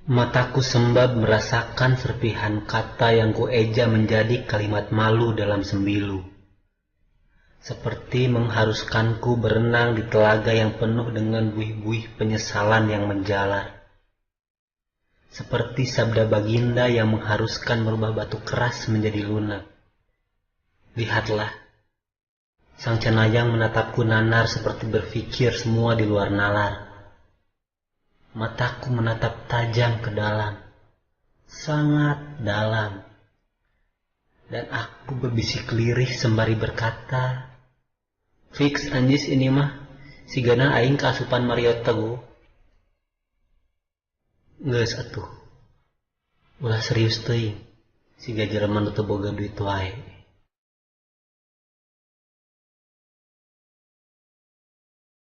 Mataku sembab merasakan serpihan kata yang kueja menjadi kalimat malu dalam sembilu. Seperti mengharuskanku berenang di telaga yang penuh dengan buih-buih penyesalan yang menjalar. Seperti sabda baginda yang mengharuskan merubah batu keras menjadi lunak. Lihatlah, sang cenayang menatapku nanar seperti berpikir semua di luar nalar. Mataku menatap tajam ke dalam, sangat dalam. Dan aku berbisik lirih sembari berkata, "Fix anjis ini mah, si gana aing keasupan Mario Teguh." Geus atuh, ulah serius teuing, si gajerman teu boga duit wae.